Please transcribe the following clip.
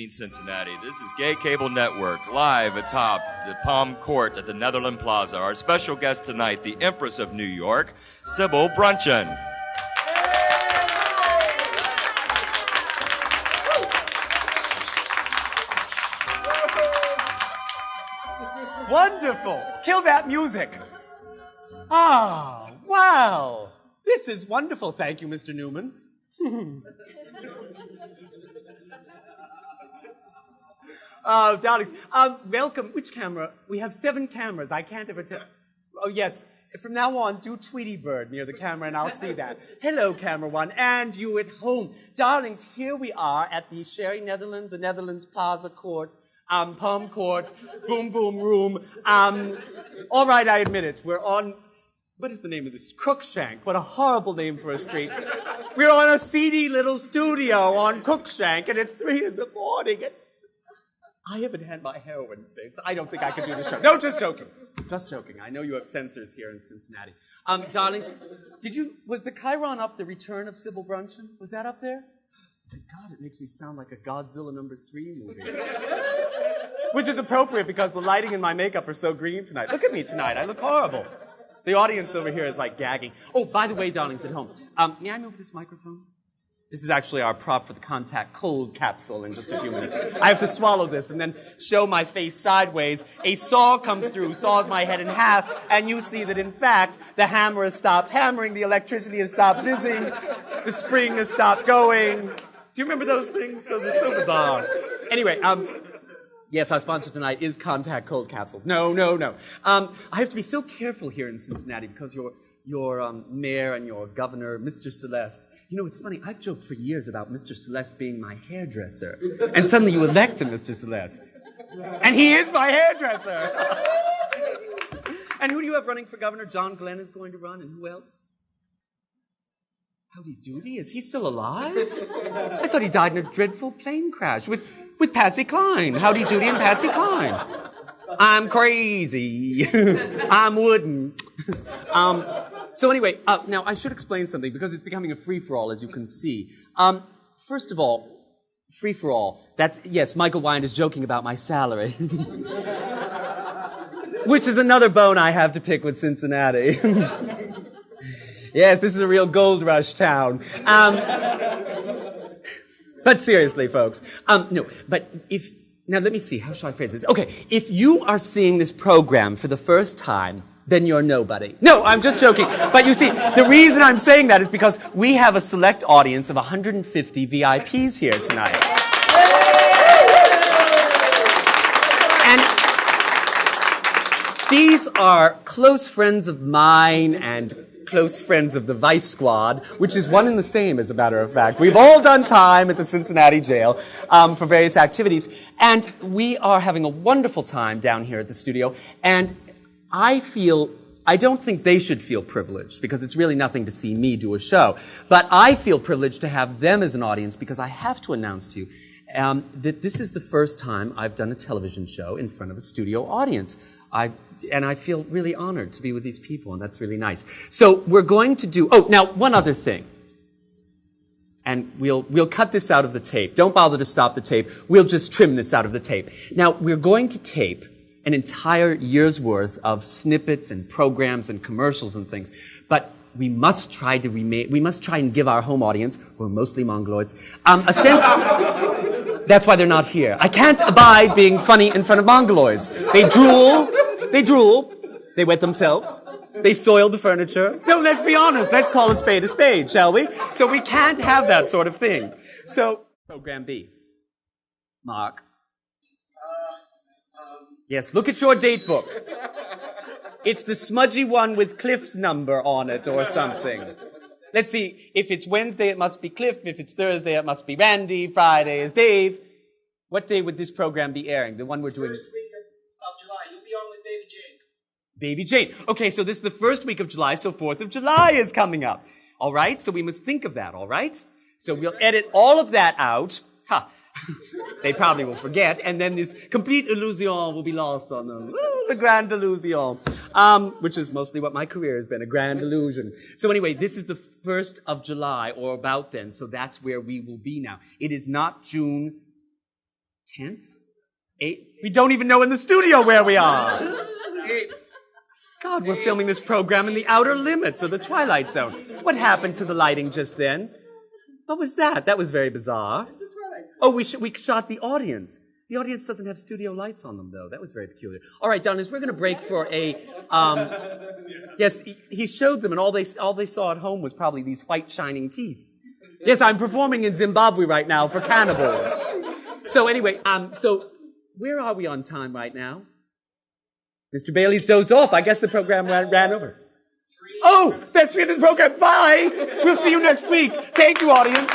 evening, Cincinnati. This is Gay Cable Network, live atop the Palm Court at the Netherland Plaza. Our special guest tonight, the Empress of New York, Sybil Bruncheon. Wonderful. Kill that music. Ah, wow. This is wonderful. Thank you, Mr. Newman. Oh, darlings. Welcome. Which camera? We have 7 cameras. I can't ever tell. Oh, yes. From now on, do Tweety Bird near the camera, and I'll see that. Hello, camera one, and you at home. Darlings, here we are at the Sherry Netherland, the Netherlands Plaza Court, Palm Court, Boom Boom Room. All right, I admit it. We're on... What is the name of this? Crookshank. What a horrible name for a street. We're on a seedy little studio on Crookshank, and it's 3 in the morning, and I haven't had my heroin fix. I don't think I could do the show. No, just joking. Just joking. I know you have censors here in Cincinnati. Darlings, was the Chiron up, The Return of Sybil Bruncheon? Was that up there? My God, it makes me sound like a Godzilla #3 movie. Which is appropriate because the lighting and my makeup are so green tonight. Look at me tonight. I look horrible. The audience over here is like gagging. Oh, by the way, darlings at home, may I move this microphone? This is actually our prop for the contact cold capsule in just a few minutes. I have to swallow this and then show my face sideways. A saw comes through, saws my head in half, and you see that, in fact, the hammer has stopped hammering, the electricity has stopped zizzing, the spring has stopped going. Do you remember those things? Those are so bizarre. Anyway, yes, our sponsor tonight is Contact Cold Capsules. No. I have to be so careful here in Cincinnati because your mayor and your governor, Mr. Celeste. You know, it's funny, I've joked for years about Mr. Celeste being my hairdresser. And suddenly you elect him, Mr. Celeste. And he is my hairdresser. And who do you have running for governor? John Glenn is going to run, and who else? Howdy Doody? Is he still alive? I thought he died in a dreadful plane crash with Patsy Cline. Howdy Doody and Patsy Cline. I'm crazy. I'm wooden. So anyway, now I should explain something because it's becoming a free-for-all, as you can see. First of all, free-for-all. Yes, Michael Wyand is joking about my salary. Which is another bone I have to pick with Cincinnati. Yes, this is a real gold rush town. But seriously, folks. No, but now let me see, how shall I phrase this? Okay, if you are seeing this program for the first time, then you're nobody. No, I'm just joking. But you see, the reason I'm saying that is because we have a select audience of 150 VIPs here tonight. And these are close friends of mine and close friends of the Vice Squad, which is one and the same, as a matter of fact. We've all done time at the Cincinnati jail for various activities. And we are having a wonderful time down here at the studio. And I don't think they should feel privileged, because it's really nothing to see me do a show. But I feel privileged to have them as an audience, because I have to announce to you that this is the first time I've done a television show in front of a studio audience. And I feel really honored to be with these people, and that's really nice. So we're going to do... Oh, now, one other thing. And we'll cut this out of the tape. Don't bother to stop the tape. We'll just trim this out of the tape. Now, we're going to tape an entire year's worth of snippets and programs and commercials and things. But we must try and give our home audience, who are mostly Mongoloids, a sense... That's why they're not here. I can't abide being funny in front of Mongoloids. They drool, they wet themselves, they soil the furniture. No, let's be honest. Let's call a spade, shall we? So we can't have that sort of thing. So, Program B. Mark. Yes, look at your date book. It's the smudgy one with Cliff's number on it or something. Let's see, if it's Wednesday, it must be Cliff. If it's Thursday, it must be Randy. Friday is Dave. What day would this program be airing? The one we're doing... First week of July. You'll be on with Baby Jane. Baby Jane. Okay, so this is the first week of July, so 4th of July is coming up. All right? So we must think of that, all right? So we'll edit all of that out. Ha! They probably will forget, and then this complete illusion will be lost on them. Ooh, the grand illusion. Which is mostly what my career has been, a grand illusion. So anyway, this is the 1st of July, or about then, so that's where we will be now. It is not June 10th? 8th? We don't even know in the studio where we are. 8th. God, we're filming this program in the outer limits of the Twilight Zone. What happened to the lighting just then? What was that? That was very bizarre. Oh, we shot the audience. The audience doesn't have studio lights on them, though. That was very peculiar. All right, Don, we're going to break for a... yes, he showed them, and all they saw at home was probably these white, shining teeth. Yes, I'm performing in Zimbabwe right now for cannibals. So anyway, so where are we on time right now? Mr. Bailey's dozed off. I guess the program ran over. Oh, that's the end of the program. Bye. We'll see you next week. Thank you, audience.